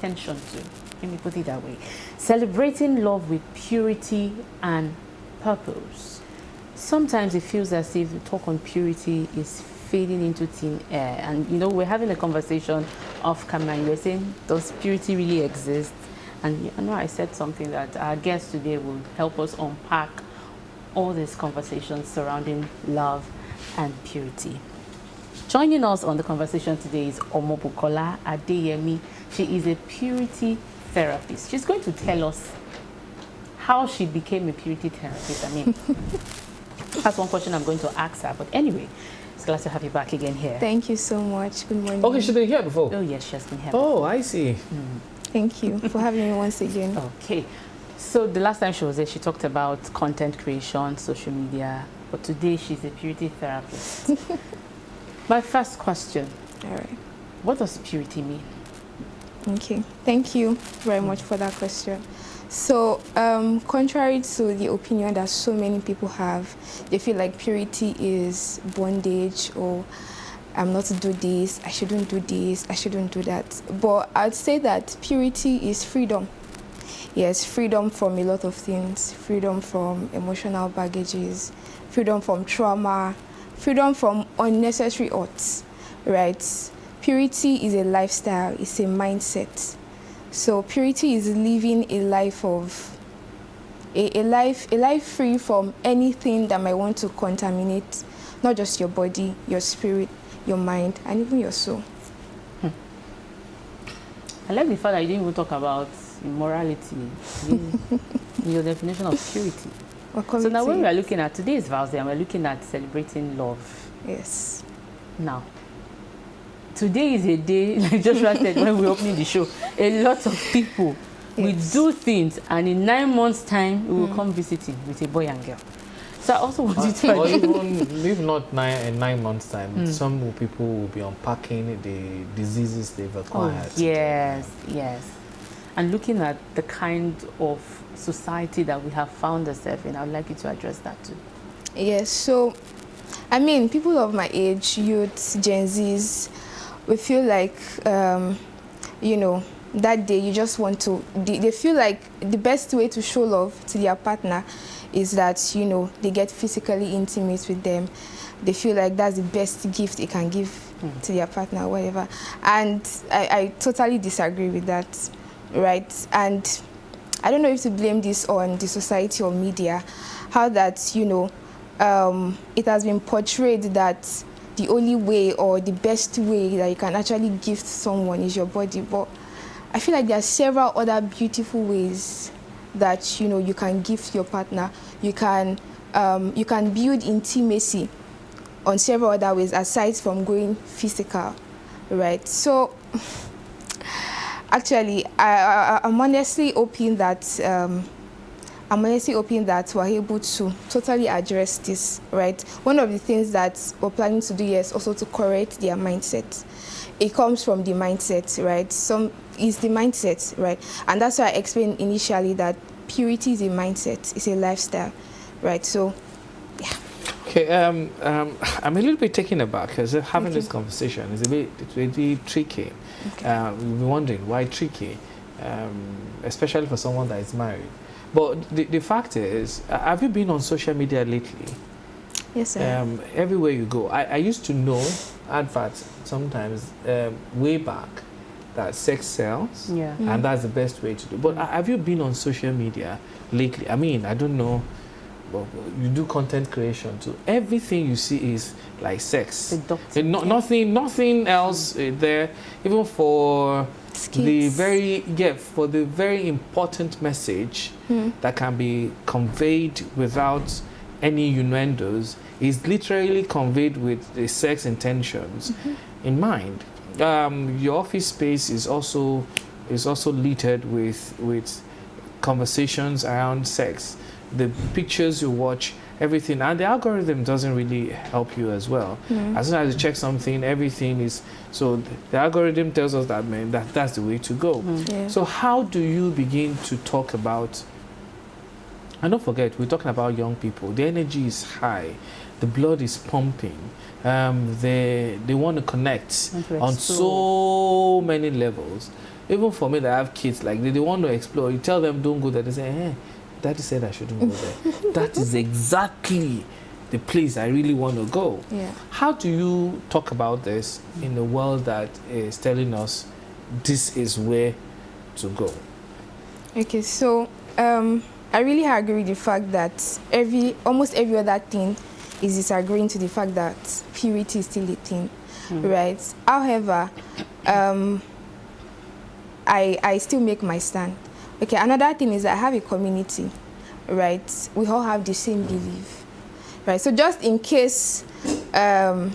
attention to. Let me put it that way. Celebrating love with purity and purpose. Sometimes it feels as if the talk on purity is fading into thin air. And you know, we're having a conversation off camera and you're saying, does purity really exist? And I know I said something that our guest today will help us unpack all these conversations surrounding love and purity. Joining us on the conversation today is Omobukola Adeyemi. She is a purity therapist. She's going to tell us how she became a purity therapist. I mean, that's one question I'm going to ask her. But anyway, it's glad to have you back again here. Thank you so much. Good morning. Okay, she's been here before. Oh, yes, she has been here. Oh, I see. Thank you for having me once again. Okay. So the last time she was there, she talked about content creation, social media. But today, she's a purity therapist. My first question. All right. What does purity mean? Okay. Thank you very much for that question. So, contrary to the opinion that so many people have, they feel like purity is bondage, or I'm not to do this, I shouldn't do this, I shouldn't do that. But I'd say that purity is freedom. Yes, freedom from a lot of things, freedom from emotional baggages, freedom from trauma, freedom from unnecessary odds, right? Purity is a lifestyle, it's a mindset. So purity is living a life of a life free from anything that might want to contaminate not just your body, your spirit, your mind, and even your soul. I like the fact that you didn't even talk about immorality in your definition of purity. So now when we are looking at today's vows Day, and we're looking at celebrating love. Yes. Now, today is a day, like Joshua said when we were opening the show, a lot of people will do things, and in 9 months' time, we will come visiting with a boy and girl. So I also want you to... Or even, if not in 9 months' time, some people will be unpacking the diseases they've acquired. Oh, yes, yes. And looking at the kind of society that we have found ourselves in, I would like you to address that too. Yes, so, I mean, people of my age, youths, Gen Zs, we feel like, you know, that day you just want to, they feel like the best way to show love to their partner is that, you know, they get physically intimate with them. They feel like that's the best gift they can give to their partner, whatever. And I totally disagree with that, right? And I don't know if to blame this on the society or media, how that, you know, it has been portrayed that the only way or the best way that you can actually gift someone is your body. But I feel like there are several other beautiful ways that, you know, you can gift your partner. You can build intimacy on several other ways aside from going physical, right? So actually, I'm honestly hoping that we're able to totally address this, right? One of the things that we're planning to do here is also to correct their mindset. It comes from the mindset, right? Is the mindset, right? And that's why I explained initially that purity is a mindset, it's a lifestyle, right? So, yeah. Okay, I'm a little bit taken aback because having this conversation is it's a bit tricky. Okay. We'll be wondering why tricky, especially for someone that is married. But the fact is, have you been on social media lately? Yes, sir. Everywhere you go. I used to know adverts sometimes way back that sex sells, and that's the best way to do. But have you been on social media lately? I mean, I don't know. Well, you do content creation too. Everything you see is like sex. Nothing else there. Even for the very important message that can be conveyed without any innuendos is literally conveyed with the sex intentions in mind. Your office space is also littered with conversations around sex. The pictures you watch, everything, and the algorithm doesn't really help you as well. As soon as you check something, everything is, so the algorithm tells us that, man, that's the way to go. So how do you begin to talk about, and don't forget, we're talking about young people, the energy is high, the blood is pumping, they want to connect on so many levels. even for me that I have kids, like they want to explore, you tell them don't go there, they say, hey, daddy said I shouldn't go there. That is exactly the place I really want to go. Yeah. How do you talk about this in a world that is telling us this is where to go? Okay, so I really agree with the fact that almost every other thing is disagreeing to the fact that purity is still a thing, right? However, I still make my stand. Okay, another thing is that I have a community, right? We all have the same belief, right? So just in case, what's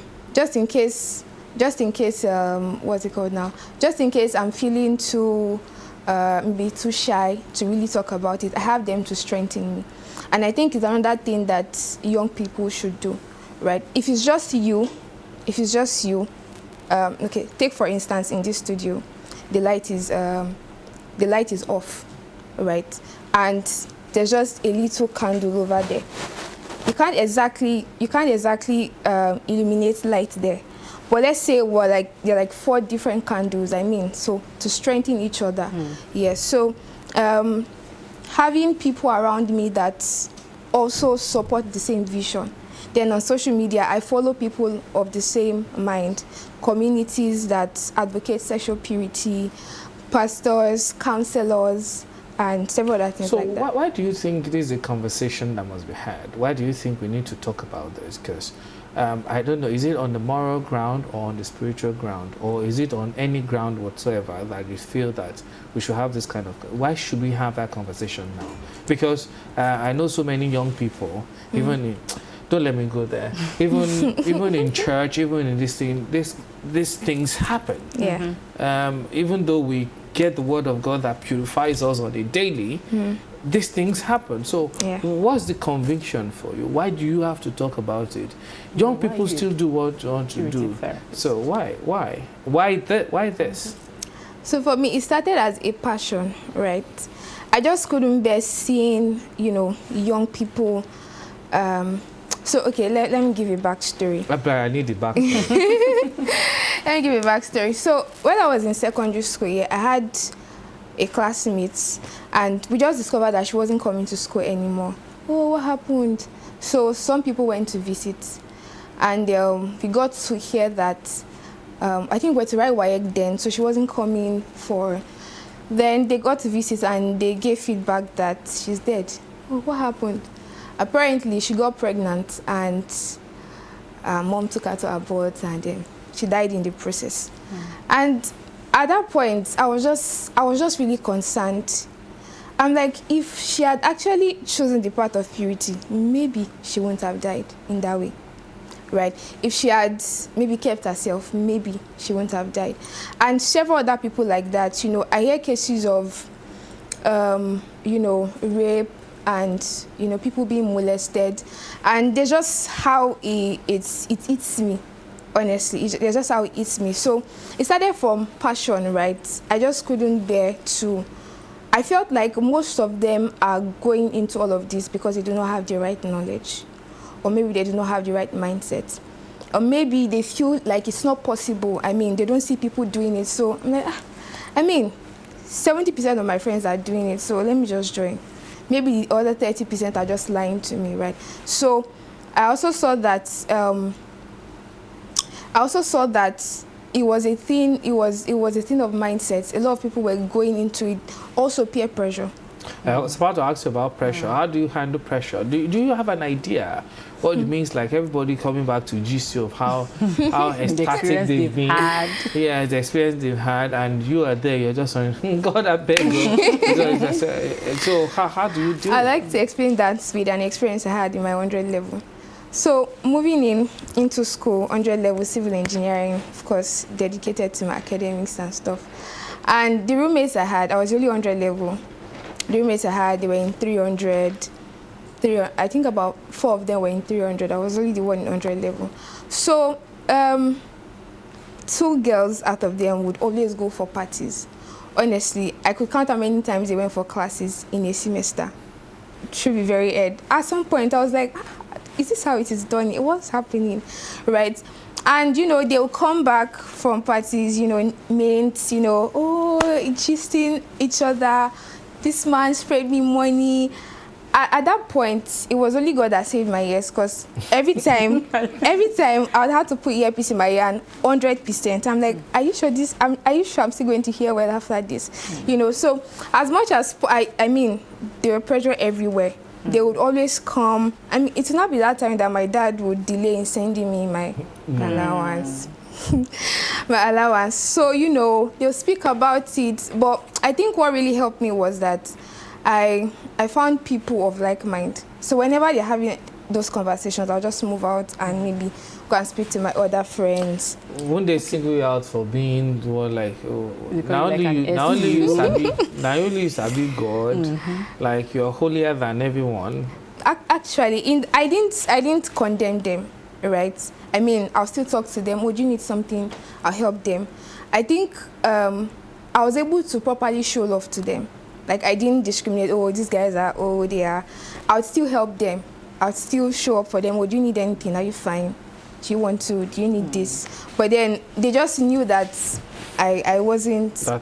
it called now? Just in case I'm feeling too maybe too shy to really talk about it, I have them to strengthen me. And I think it's another thing that young people should do, right? If it's just you, okay, take for instance in this studio, the light is off, right? And there's just a little candle over there. You can't exactly illuminate light there. But let's say there are like 4 different candles, I mean, so to strengthen each other. Yes, so having people around me that also support the same vision. Then on social media, I follow people of the same mind, communities that advocate sexual purity, pastors, counselors, and several other things like that. So why do you think this is a conversation that must be had? Why do you think we need to talk about this? Because I don't know, is it on the moral ground or on the spiritual ground, or is it on any ground whatsoever that you feel that we should have this kind of, why should we have that conversation now? Because I know so many young people, even in, don't let me go there, even in church, even in this thing, these things happen. Yeah. Even though we get the word of God that purifies us on a daily, these things happen. So Yeah. what's the conviction for you? Why do you have to talk about it? Young people still do what you want to do. So why this? So for me, it started as a passion, right? I just couldn't bear seeing, young people. So okay, let me give you a backstory. I need the backstory. Let me give you a backstory. So when I was in secondary school, I had a classmate, and we just discovered that she wasn't coming to school anymore. Oh, what happened? So some people went to visit, and we got to hear that I think we were to write WAEC then, so she wasn't coming for. Then they got to visit, and they gave feedback that she's dead. Oh, what happened? Apparently, she got pregnant, and mom took her to abort, and she died in the process. And at that point, I was just really concerned. I'm like, if she had actually chosen the path of purity, maybe she wouldn't have died in that way, right? If she had maybe kept herself, maybe she wouldn't have died. And several other people like that, I hear cases of, rape and, people being molested. And there's just how it eats me. Honestly, it's just how it eats me. So it started from passion, right? I just couldn't bear to. I felt like most of them are going into all of this because they do not have the right knowledge, or maybe they do not have the right mindset, or maybe they feel like it's not possible. I mean, they don't see people doing it. So, 70% of my friends are doing it, so let me just join. Maybe the other 30% are just lying to me, right? So I also saw that. It was a thing. It was a thing of mindsets. A lot of people were going into it. Also, peer pressure. I was about to ask you about pressure. How do you handle pressure? Do you have an idea what it means? Like everybody coming back to GC of how ecstatic they've been. Yeah, the experience they've had, and you are there. You're just saying, God, I beg you. So how do you do? I like to explain that with an experience I had in my 100 level. So moving into school, 100 level civil engineering, of course, dedicated to my academics and stuff. And the roommates I had, I was only 100 level. The roommates I had, they were in 300. I think about 4 of them were in 300. I was only the one in 100 level. So 2 girls out of them would always go for parties. Honestly, I could count how many times they went for classes in a semester. It should be very odd. At some point, I was like, is this how it is done? What's happening, right? And they'll come back from parties, mates, oh, gisting each other. This man sprayed me money. At that point, it was only God that saved my ears, because every time I would have to put earpiece in my ear, and 100%. I'm like, are you sure are you sure I'm still going to hear well after this? You know, so as much as I mean, there were pressure everywhere. They would always come. I mean, it would not be that time that my dad would delay in sending me my allowance. My allowance. So, you know, they'll speak about it. But I think what really helped me was that I found people of like mind. So whenever they're having those conversations, I'll just move out and maybe go and speak to my other friends. Won't they single you out for being one like, oh, now only you sabi God, like you're holier than everyone? Actually, I didn't condemn them, right? I mean, I'll still talk to them. Oh, do you need something? I'll help them. I think I was able to properly show love to them. Like, I didn't discriminate. Oh, these guys are, oh, they are. I would still help them. I would still show up for them. Oh, do you need anything? Are you fine? Do you want to? Do you need this? But then they just knew that I wasn't. All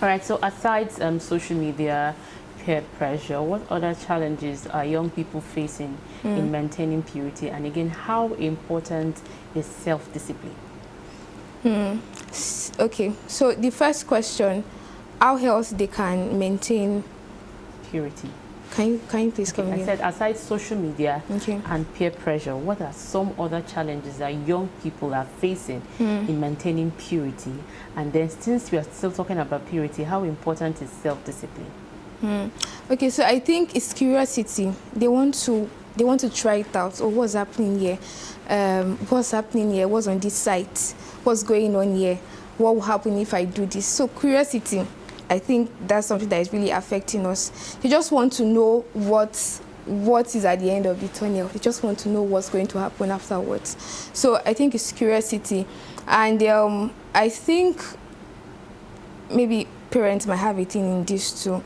right. So aside social media, peer pressure, what other challenges are young people facing in maintaining purity? And again, how important is self-discipline? Okay. So the first question, how else they can maintain purity? Can you please come again? I said aside social media and peer pressure, what are some other challenges that young people are facing in maintaining purity? And then since we are still talking about purity, how important is self-discipline? Okay, so I think it's curiosity. They want to try it out. Oh, what's happening here? What's happening here? What's on this site? What's going on here? What will happen if I do this? So curiosity, I think that's something that is really affecting us. You just want to know what is at the end of the tunnel. You just want to know what's going to happen afterwards. So I think it's curiosity. And I think maybe parents might have a thing in this too,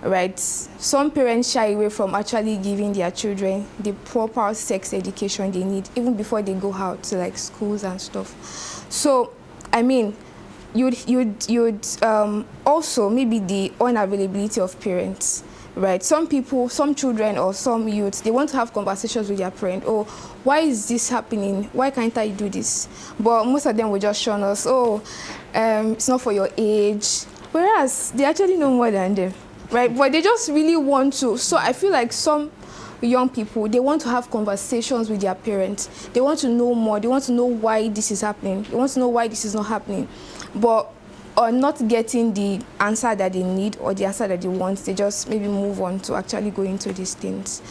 right? Some parents shy away from actually giving their children the proper sex education they need, even before they go out to like schools and stuff. So, I mean, you'd also maybe the unavailability of parents, right? Some people, some children or some youths, they want to have conversations with their parent. Oh, why is this happening? Why can't I do this? But most of them will just shun us. Oh, it's not for your age. Whereas they actually know more than them, right? But they just really want to. So I feel like some young people, they want to have conversations with their parents. They want to know more. They want to know why this is happening. They want to know why this is not happening. But not getting the answer that they need or the answer that they want, they just maybe move on to actually go into these things.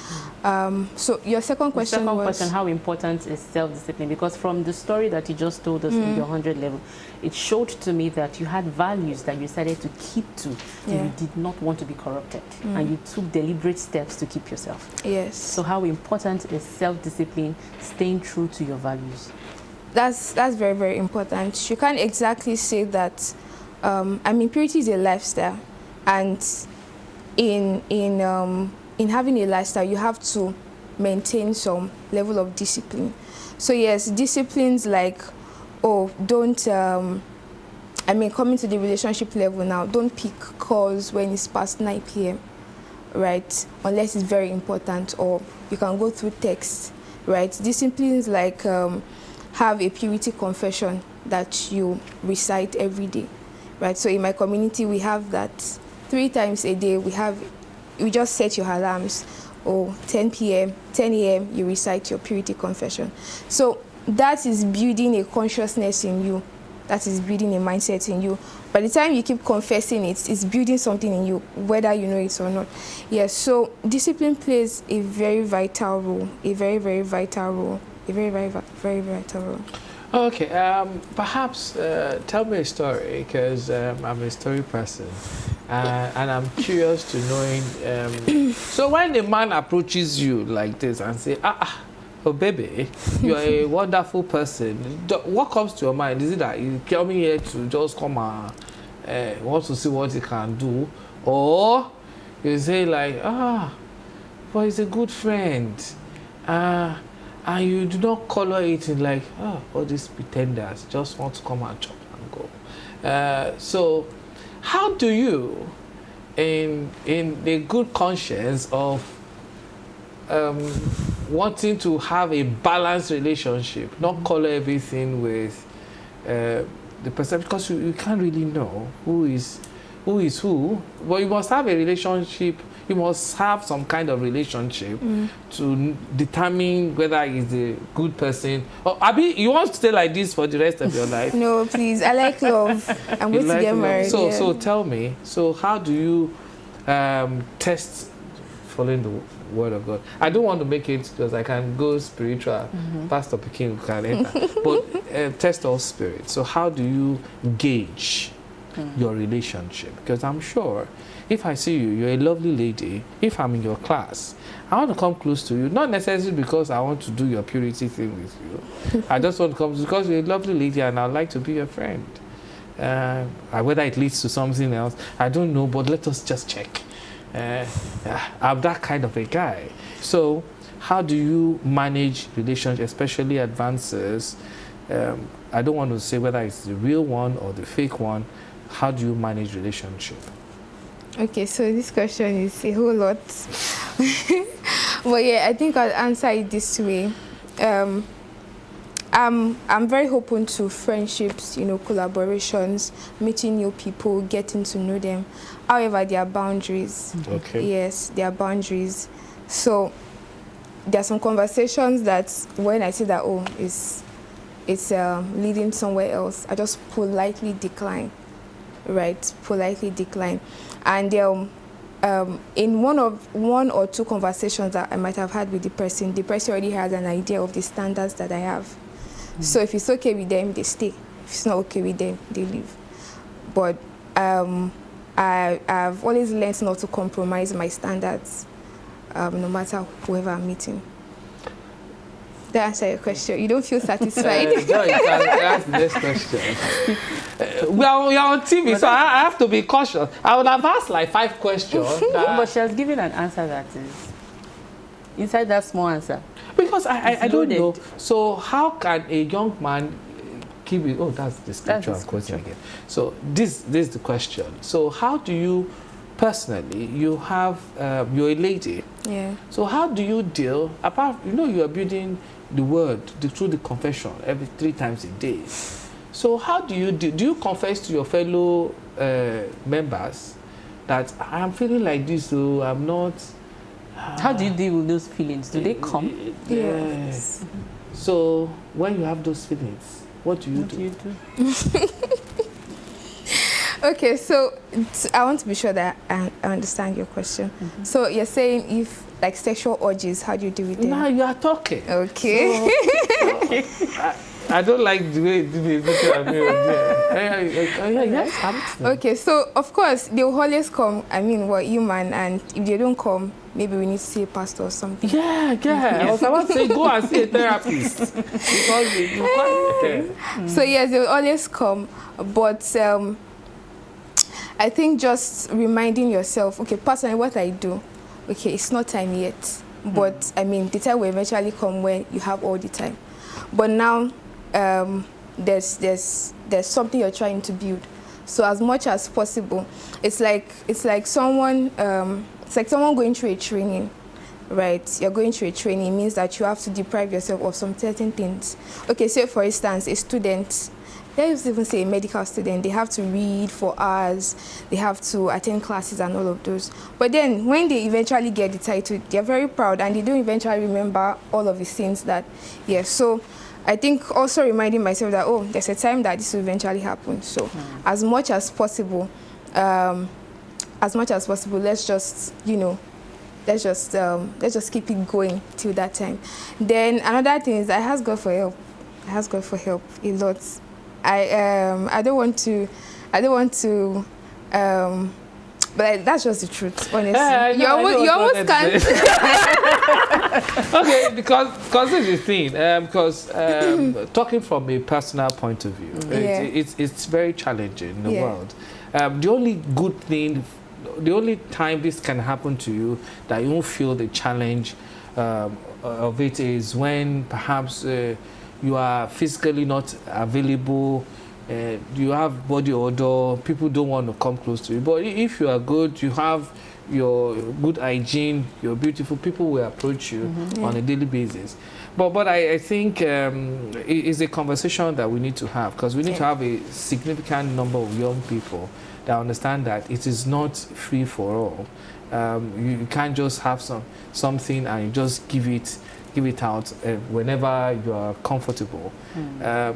So your second question was... how important is self-discipline? Because from the story that you just told us in your 100 level, it showed to me that you had values that you decided to keep to, and you did not want to be corrupted, and you took deliberate steps to keep yourself. Yes. So how important is self-discipline, staying true to your values? That's very, very important. You can't exactly say that. I mean, purity is a lifestyle, and in having a lifestyle, you have to maintain some level of discipline. So yes, disciplines like, oh, don't, I mean, coming to the relationship level now, don't pick calls when it's past 9 p.m., right? Unless it's very important, or you can go through text, right? Disciplines like have a purity confession that you recite every day, right? So in my community, we have that 3 times a day. We just set your alarms. Or 10 p.m., 10 a.m., you recite your purity confession. So that is building a consciousness in you. That is building a mindset in you. By the time you keep confessing it, it's building something in you, whether you know it or not. Yes, so discipline plays a very vital role, a very, very vital role, a very, very, very vital role. Okay, perhaps tell me a story, because I'm a story person, and I'm curious to knowing. So when a man approaches you like this and say, oh baby, you're a wonderful person, what comes to your mind? Is it that you come here to just come and want to see what he can do, or you say like, but he's a good friend, and you do not color it in like, all these pretenders just want to come and chop and go. So how do you, in a good conscience of wanting to have a balanced relationship, not color everything with the perception, because you can't really know who is who, but you must have a relationship, you must have some kind of relationship to determine whether he's a good person. Or Abi, you want to stay like this for the rest of your life? No, please. I like love. I'm going to get married. So, so tell me, so how do you test following the word of God? I don't want to make it because I can go spiritual, Pastor Pekin can enter, but test all spirits. So how do you gauge your relationship? Because I'm sure if I see you, you're a lovely lady, if I'm in your class, I want to come close to you, not necessarily because I want to do your purity thing with you. I just want to come because you're a lovely lady and I'd like to be your friend. Whether it leads to something else, I don't know, but let us just check. I'm that kind of a guy. So how do you manage relationships, especially advances? I don't want to say whether it's the real one or the fake one. How do you manage relationship? Okay, so this question is a whole lot. But yeah, I think I'll answer it this way. I'm very open to friendships, collaborations, meeting new people, getting to know them. However, there are boundaries. Okay. Yes, there are boundaries. So there are some conversations that when I see that, it's leading somewhere else, I just politely decline. Right, politely decline. And in one or two conversations that I might have had with the person already has an idea of the standards that I have. So if it's okay with them, they stay. If it's not okay with them, they leave. But I've always learned not to compromise my standards, no matter whoever I'm meeting. That answer your question. You don't feel satisfied? No, you can ask the next question. Well, you're on TV, so I have to be cautious. I would have asked like 5 questions. But she has given an answer that is inside that small answer. Because I don't know. So how can a young man keep it? Oh, that's the scripture I'm quoting again. So this is the question. So how do you, personally, you have, you're a lady. Yeah. So how do you deal, apart, you are building the word through the confession every 3 times a day. So how do you do you confess to your fellow members that I'm feeling like this, so I'm not... How do you deal with those feelings? Do they come? Yes. So when you have those feelings, what do you do? Okay, so I want to be sure that I understand your question. So you're saying if like sexual urges, how do you deal with them? Now you are talking. Okay. So, I don't like the way you look at me. Yes. Okay, so of course they will always come. I mean, we're human, and if they don't come, maybe we need to see a pastor or something. Yeah. I was about to say go and see a therapist because you can't. So yes, they will always come, but I think just reminding yourself, okay, personally, what I do, okay, it's not time yet, but I mean, the time will eventually come when you have all the time. But now, there's something you're trying to build. So as much as possible, it's like someone going through a training, right? You're going through a training. It means that you have to deprive yourself of some certain things. Okay, say for instance, a student, let's even say a medical student, they have to read for hours, they have to attend classes and all of those. But then when they eventually get the title, they're very proud and they don't eventually remember all of the things that, so I think also reminding myself that, there's a time that this will eventually happen. So as much as possible, let's just keep it going till that time. Then another thing is I ask God for help. I ask God for help a lot. I don't want to, but that's just the truth, honestly. You almost can't. Okay, because this is the thing. Because talking from a personal point of view, it's very challenging in the world. The only good thing, the only time this can happen to you that you won't feel the challenge of it is when perhaps you are physically not available you have body odor, people don't want to come close to you. But if you are good, you have your good hygiene, you're beautiful, people will approach you on a daily basis. But I think it's a conversation that we need to have, because we need to have a significant number of young people that understand that it is not free for all. You can't just have something and you just give it out whenever you are comfortable.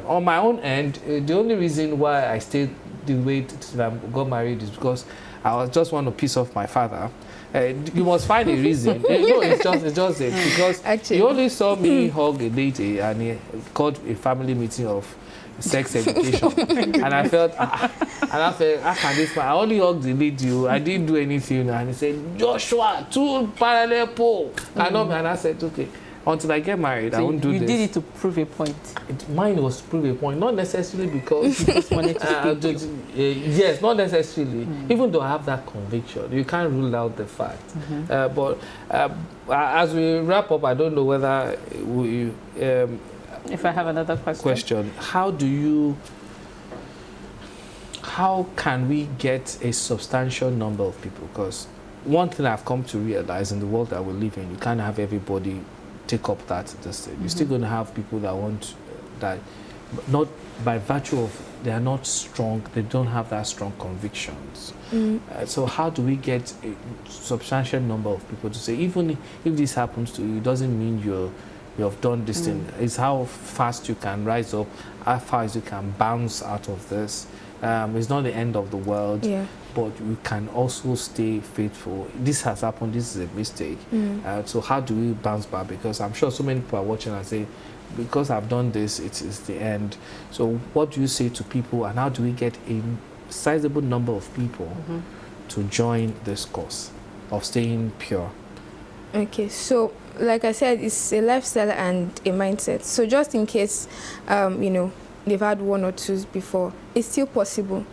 On my own end, the only reason why I stayed the way that I got married is because I just want to piss off my father. You must find a reason. No, it's just it, because actually, he only saw me hug a lady and he called a family meeting of sex education, and I felt, how can this man? I only hugged the lady, I didn't do anything, and he said, Joshua, 2 parallel pole, and I said, okay. Until I get married, I won't do this. You did it to prove a point. Mine was to prove a point, not necessarily because you just wanted to yes, not necessarily. Even though I have that conviction, you can't rule out the fact. But as we wrap up, I don't know whether we. If I have another question. How can we get a substantial number of people? Because one thing I've come to realize in the world that we live in, you can't have everybody take up that. You're still going to have people that want that, not by virtue of they are not strong, they don't have that strong convictions. So how do we get a substantial number of people to say, even if this happens to you, it doesn't mean you have done this thing. It's how fast you can rise up, how fast you can bounce out of this. It's not the end of the world, but you can also stay faithful. This has happened, this is a mistake. So how do we bounce back? Because I'm sure so many people are watching and say, because I've done this, it is the end. So what do you say to people, and how do we get a sizable number of people to join this course of staying pure? Okay, so like I said, it's a lifestyle and a mindset. So just in case, they've had 1 or 2 before, it's still possible.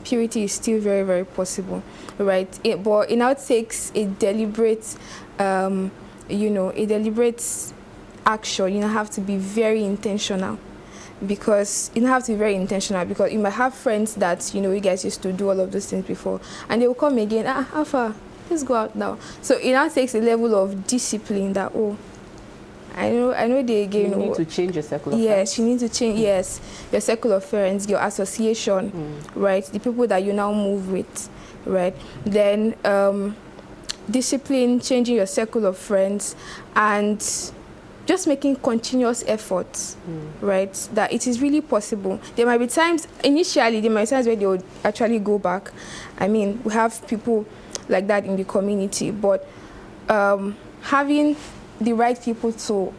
Purity is still very, very possible, right? But it now takes a deliberate, a deliberate action. You have to be very intentional, because you have to be very intentional, because you might have friends that you guys used to do all of those things before, and they will come again. Alpha, let's go out now. So it now takes a level of discipline that I know they again. You need to change your circle of friends. Yes, you need to change. Yes, your circle of friends, your association, right? The people that you now move with, right? Then discipline, changing your circle of friends, and just making continuous efforts, right? That it is really possible. There might be times, initially, there might be times where they would actually go back. I mean, we have people like that in the community, but having the right people to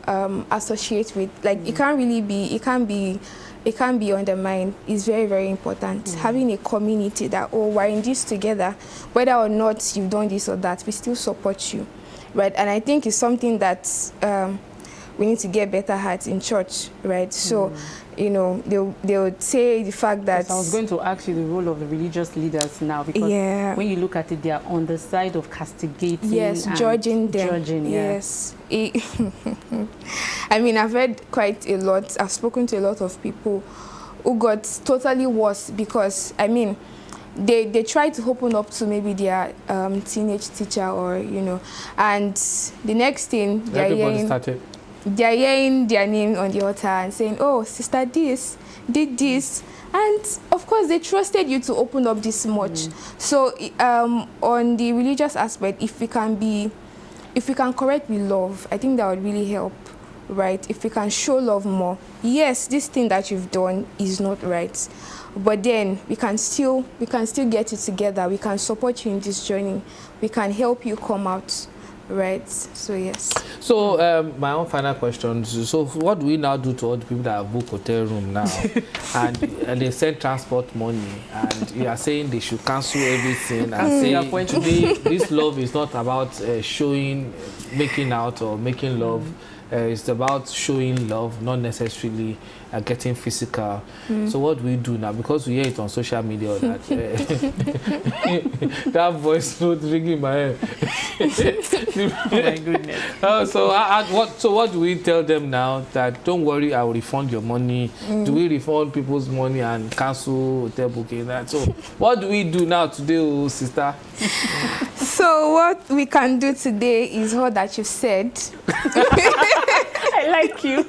associate with, like it can't be undermined. It's very, very important. Having a community that, we're in this together, whether or not you've done this or that, we still support you, right? And I think it's something that we need to get better at in church, right? So, they would say the fact that... Yes, I was going to ask you the role of the religious leaders now, because when you look at it, they are on the side of castigating. Yes, judging them. Yes. I mean, I've heard quite a lot. I've spoken to a lot of people who got totally worse because, I mean, they try to open up to maybe their teenage teacher or, and the next thing they're hearing their name on the altar and saying, oh, sister this, did this. And of course, they trusted you to open up this much. So on the religious aspect, if we can correct with love, I think that would really help, right? If we can show love more. Yes, this thing that you've done is not right. But then we can still get it together. We can support you in this journey. We can help you come out. Right. So yes. So my own final question. So what do we now do to all the people that have booked hotel room now, and they send transport money, and you are saying they should cancel everything and say today this love is not about making out or making love. It's about showing love, not necessarily are getting physical. So what do we do now? Because we hear it on social media that that voice note ringing in my head. Oh my goodness. So what do we tell them now? That don't worry, I will refund your money. Do we refund people's money and cancel hotel booking? So what do we do now today, oh, sister? So what we can do today is all that you've said. I like you.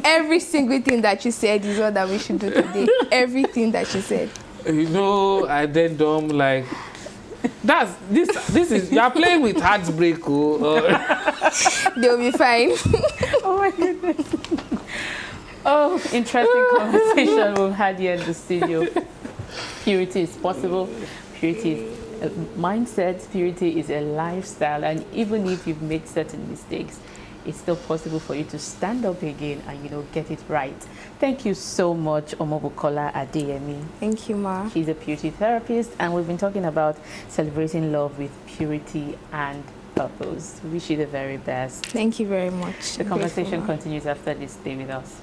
Every single thing that you said is all that we should do today. Everything that you said. You know, I then dumb like this is you are playing with heartbreak. They'll be fine. Oh my goodness. Oh, interesting conversation we've had here in the studio. Purity is possible. Purity is a mindset. Purity is a lifestyle, and even if you've made certain mistakes, it's still possible for you to stand up again and, you know, get it right. Thank you so much, Omobukola Adeyemi. Thank you, Ma. She's a purity therapist, and we've been talking about celebrating love with purity and purpose. Wish you the very best. Thank you very much. The conversation continues after this. Stay with us.